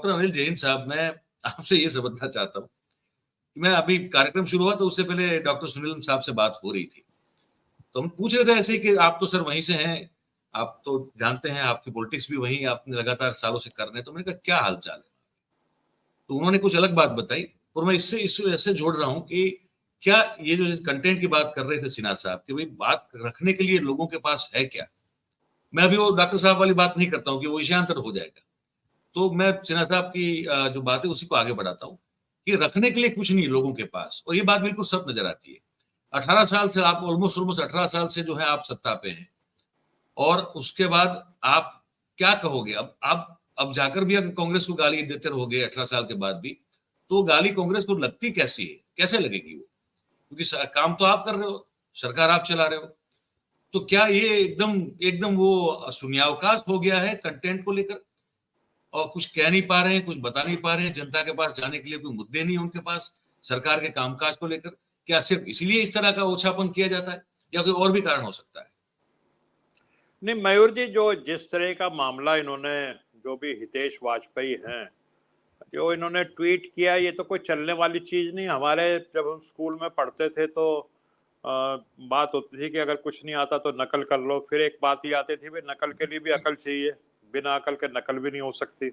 Doctor Anil Jain साहब, मैं आपसे ये समझना चाहता हूँ कि मैं अभी कार्यक्रम शुरू हुआ तो उससे पहले डॉक्टर सुनील साहब से बात हो रही थी, तो हम पूछ रहे थे ऐसे ही कि आप तो सर वहीं से हैं, आप तो जानते हैं, आपकी पॉलिटिक्स भी वहीं आपने लगातार सालों से कर रहे हैं, तो मैंने कहा क्या हाल चाल है? तो उन्होंने कुछ अलग बात बताई और मैं इससे इसको ऐसे जोड़ रहा हूँ कि क्या ये जो कंटेंट की बात कर रहे थे सिन्हा साहब कि भाई बात रखने के लिए लोगों के पास है क्या? मैं अभी वो डॉक्टर साहब वाली बात नहीं करता हूँ कि वो विषयांतर हो जाएगा। तो मैं सिन्हा साहब की जो बात है उसी को आगे बढ़ाता हूँ कि रखने के लिए कुछ नहीं लोगों के पास, और ये बात बिल्कुल सच नजर आती है। 18 साल से आप ऑलमोस्ट ऑलमोस्ट 18 साल से जो है आप सत्ता पे हैं, और उसके बाद आप क्या कहोगे? अब जाकर भी अगर कांग्रेस को गाली देते रहोगे 18 साल के बाद भी, तो गाली कांग्रेस को लगती कैसी है? कैसे लगेगी वो? क्योंकि काम तो आप कर रहे हो, सरकार आप चला रहे हो। तो क्या ये एकदम एकदम वो शून्यावकाश हो गया है कंटेंट को लेकर, और कुछ कह नहीं पा रहे हैं, कुछ बता नहीं पा रहे हैं, जनता के पास जाने के लिए कोई मुद्दे नहीं है उनके पास सरकार के कामकाज को लेकर? क्या सिर्फ इसलिए इस तरह का ओछापन किया जाता है, या कोई और भी कारण हो सकता है? नहीं मयूर जी, जो जिस तरह का मामला इन्होंने, जो भी हितेश वाजपेयी हैं, जो इन्होंने ट्वीट किया, ये तो कोई चलने वाली चीज नहीं। हमारे जब हम स्कूल में पढ़ते थे तो बात होती थी कि अगर कुछ नहीं आता तो नकल कर लो। फिर एक बात ही आती थी, भाई नकल के लिए भी अकल चाहिए, बिना अकल के नकल भी नहीं हो सकती।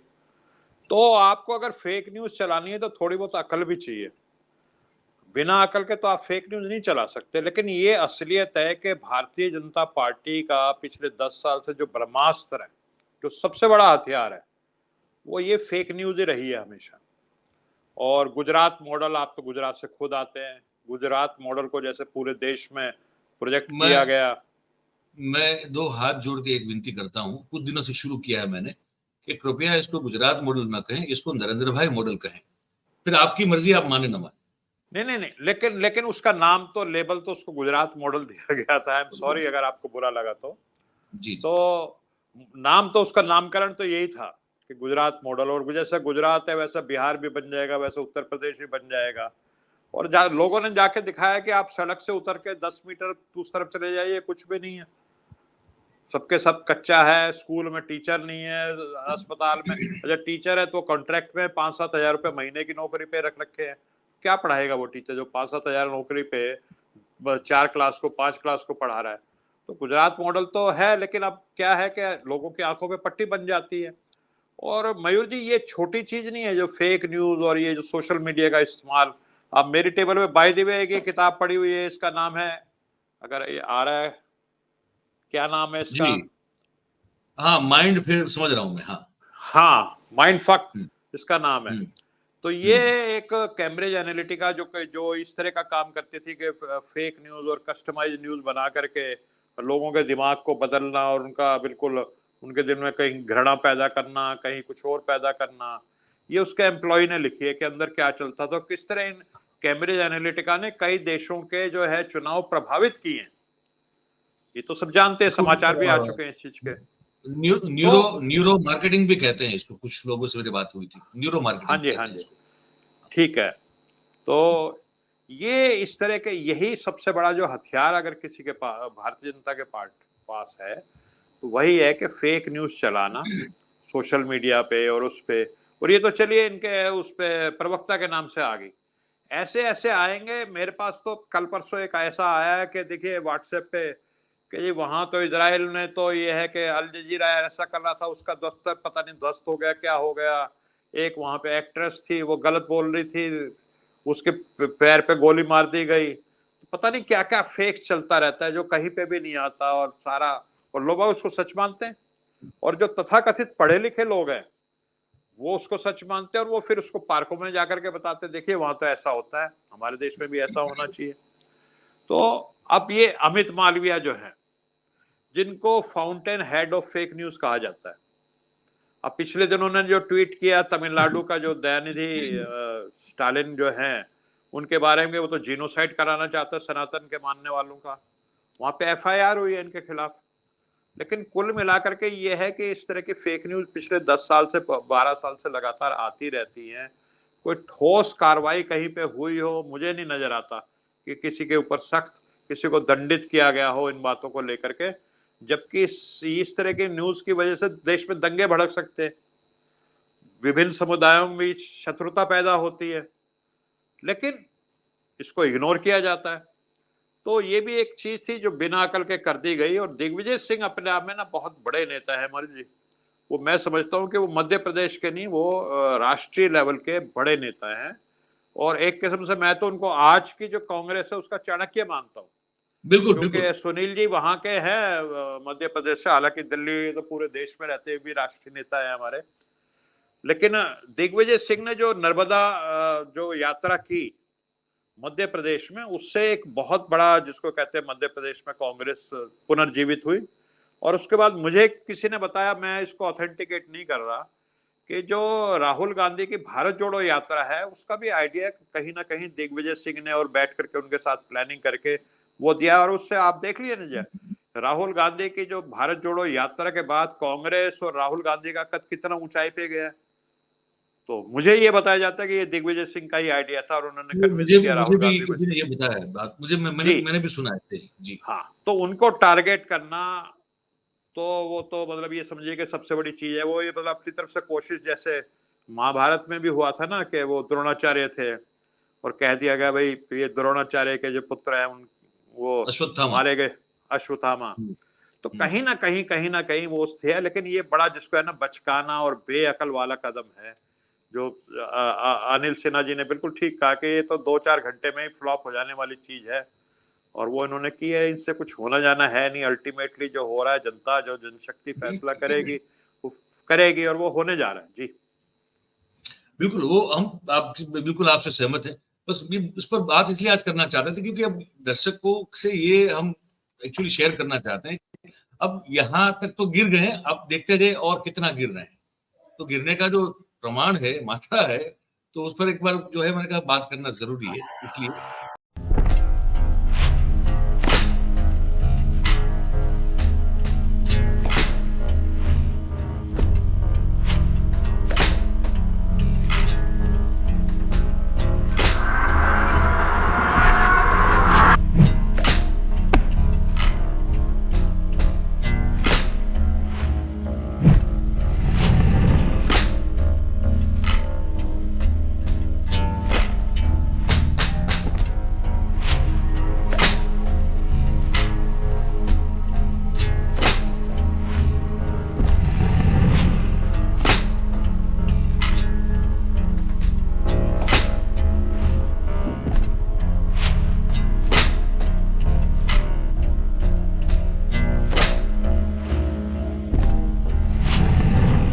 तो आपको अगर फेक न्यूज चलानी है तो थोड़ी बहुत अकल भी चाहिए। बिना अकल के तो आप फेक न्यूज नहीं चला सकते। लेकिन ये असलियत है कि भारतीय जनता पार्टी का पिछले 10 साल से जो ब्रह्मास्त्र है, जो सबसे बड़ा हथियार है, वो ये फेक न्यूज ही रही है हमेशा। और गुजरात मॉडल, आप तो गुजरात से खुद आते हैं, गुजरात मॉडल को जैसे पूरे देश में प्रोजेक्ट किया मैं गया। मैं दो हाथ जोड़ के एक विनती करता हूँ, कुछ दिनों से शुरू किया है मैंने, कि कृपया इसको गुजरात मॉडल ना कहें, इसको नरेंद्र भाई मॉडल कहें। फिर आपकी मर्जी, आप माने ना माने। नहीं नहीं नहीं, लेकिन उसका नाम तो, लेबल तो उसको गुजरात मॉडल दिया गया था। आई एम सॉरी अगर आपको बुरा लगा तो। जी जी। तो नाम तो, उसका नामकरण तो यही था कि गुजरात मॉडल, और जैसा गुजरात है वैसा बिहार भी बन जाएगा, वैसा उत्तर प्रदेश भी बन जाएगा। और लोगों ने जाके दिखाया कि आप सड़क से उतर के 10 मीटर उस तरफ चले जाइए, कुछ भी नहीं है, सबके सब कच्चा है। स्कूल में टीचर नहीं है, अस्पताल में अच्छा टीचर है तो कॉन्ट्रैक्ट में 5-7 हजार रुपये महीने की नौकरी पे रख रखे हैं। क्या पढ़ाएगा वो टीचर जो 5-7 हजार नौकरी पे 4 क्लास को 5 क्लास को पढ़ा रहा है? तो गुजरात मॉडल तो है, लेकिन अब क्या है कि लोगों की आंखों पे पट्टी बन जाती है। और मयूर जी, ये छोटी चीज नहीं है जो फेक न्यूज और ये जो सोशल मीडिया का इस्तेमाल। अब मेरी टेबल पे बाय द वे एक किताब पड़ी हुई है, इसका नाम है, अगर ये आ रहा है, क्या नाम है इसका? जी हाँ, माइंड, फिर समझ रहा हूँ मैं, हाँ। हाँ, माइंड फक हम्म, इसका नाम है। हम्म, तो ये हम्म। एक कैम्ब्रिज एनालिटिका जो इस तरह का काम करती थी कि फेक न्यूज और कस्टमाइज न्यूज बना करके लोगों के दिमाग को बदलना, और उनका बिल्कुल उनके दिल में कहीं घृणा पैदा करना, कहीं कुछ और पैदा करना। ये उसके एम्प्लॉय ने लिखी है कि अंदर क्या चलता था, किस तरह इन कैम्ब्रिज एनालिटिका ने कई देशों के जो है चुनाव प्रभावित किए हैं। ये तो सब जानते हैं, इसको समाचार भी आ चुके हैं इस चीज के। तो न्यूरो न्यूरो मार्केटिंग भी कहते हैं इसको, कुछ लोगों से मेरी बात हुई थी, न्यूरो हाँ मार्केटिंग जी, हाँ कहते हैं जी, इसको। ठीक है। तो ये इस तरह के, यही सबसे बड़ा जो हथियार अगर किसी के पास, भारतीय जनता के पास है, तो वही है कि फेक न्यूज चलाना सोशल मीडिया पे और उस पे। और ये तो चलिए इनके उस पे प्रवक्ता के नाम से आ गई, ऐसे ऐसे आएंगे। मेरे पास तो कल परसों एक ऐसा आया है कि देखिए व्हाट्सएप पे कि जी वहां तो इजराइल ने तो ये है कि अल जजीरा ऐसा कर रहा था, उसका दफ्तर पता नहीं ध्वस्त हो गया, क्या हो गया। एक वहां पे एक्ट्रेस थी, वो गलत बोल रही थी, उसके पैर पे गोली मार दी गई। पता नहीं क्या क्या फेक चलता रहता है जो कहीं पे भी नहीं आता, और सारा, और लोग उसको सच मानते हैं। और जो तथाकथित पढ़े लिखे लोग हैं वो उसको सच मानते हैं, और वो फिर उसको पार्कों में जाकर के बताते हैं, देखिए वहां तो ऐसा होता है, हमारे देश में भी ऐसा होना चाहिए। तो अब ये अमित मालविया जो है, जिनको fountain head of fake news कहा जाता है, अब पिछले दिनों ने जो ट्वीट किया तमिलनाडु का जो दयानिधि स्टालिन जो हैं उनके बारे में, वो तो जीनोसाइड कराना चाहता है सनातन के मानने वालों का, वहां पे एफआईआर हुई है इनके खिलाफ। लेकिन कुल मिलाकर के ये है कि इस तरह की फेक न्यूज पिछले 10 साल से 12 साल से लगातार आती रहती हैं। कोई ठोस कार्रवाई कहीं पे हुई हो मुझे नहीं नजर आता कि किसी के ऊपर सख्त, किसी को दंडित किया गया हो इन बातों को लेकर के। जबकि इस तरह की न्यूज की वजह से देश में दंगे भड़क सकते हैं। विभिन्न समुदायों में शत्रुता पैदा होती है, लेकिन इसको इग्नोर किया जाता है। तो ये भी एक चीज थी जो बिना अकल के कर दी गई। और दिग्विजय सिंह अपने आप में ना बहुत बड़े नेता है हमारे जी। वो मैं समझता हूँ कि वो मध्य प्रदेश के नहीं, वो राष्ट्रीय लेवल के बड़े नेता हैं। और एक किस्म से मैं तो उनको आज की जो कांग्रेस है उसका चाणक्य मानता हूँ, बिल्कुल क्योंकि बिल्कुल। सुनील जी वहां के हैं मध्य प्रदेश से। हालांकि दिल्ली तो पूरे देश में रहते हुए भी राष्ट्रीय नेता है हमारे। लेकिन दिग्विजय सिंह ने जो नर्मदा जो यात्रा की मध्य प्रदेश में, उससे एक बहुत बड़ा, जिसको कहते हैं मध्य प्रदेश में कांग्रेस पुनर्जीवित हुई। और उसके बाद मुझे किसी ने बताया, मैं इसको ऑथेंटिकेट नहीं कर रहा, कि जो राहुल गांधी की भारत जोड़ो यात्रा है उसका भी आइडिया कहीं ना कहीं दिग्विजय सिंह ने और बैठ करके उनके साथ प्लानिंग करके वो दिया। और उससे आप देख लिए ना, राहुल गांधी की जो भारत जोड़ो यात्रा के बाद कांग्रेस और राहुल गांधी का कद कितना ऊंचाई पे गया। तो मुझे ये बताया जाता है कि ये दिग्विजय सिंह का ही आइडिया था और उन्होंने कन्विंस मुझे किया मुझे राहुल भी गांधी को। किसी ने ये बताया है बात, मैंने जी मैंने भी सुना है जी। हाँ, तो उनको टारगेट करना, तो वो तो मतलब ये समझिए कि सबसे बड़ी चीज है। वो ये मतलब अपनी तरफ से कोशिश, जैसे महाभारत में भी हुआ था ना, कि वो द्रोणाचार्य थे और कह दिया गया भाई ये द्रोणाचार्य के जो पुत्र हैं उन वो अश्वत्थामा। मारे गए, अश्वत्थामा। हम्म, तो हम्म। कहीं ना कहीं वो थे। लेकिन ये बड़ा, जिसको है ना, बचकाना और बेअकल वाला कदम है जो अनिल सिन्हा जी ने बिल्कुल ठीक कहा कि ये तो 2-4 घंटे में ही फ्लॉप हो जाने वाली चीज है। और वो इन्होंने की है, इनसे कुछ होना जाना है नहीं। अल्टीमेटली जो हो रहा है, जनता, जो जनशक्ति फैसला करेगी वो करेगी, और वो होने जा रहा है जी। बिल्कुल, वो हम आप बिल्कुल आपसे सहमत हैं। बस ये इस पर बात इसलिए आज करना चाहते थे क्योंकि अब दर्शकों से ये हम एक्चुअली शेयर करना चाहते हैं। अब यहाँ तक तो गिर गए हैं, अब देखते जाए और कितना गिर रहे हैं। तो गिरने का जो प्रमाण है, मात्रा है, तो उस पर एक बार जो है मैंने कहा बात करना जरूरी है। इसलिए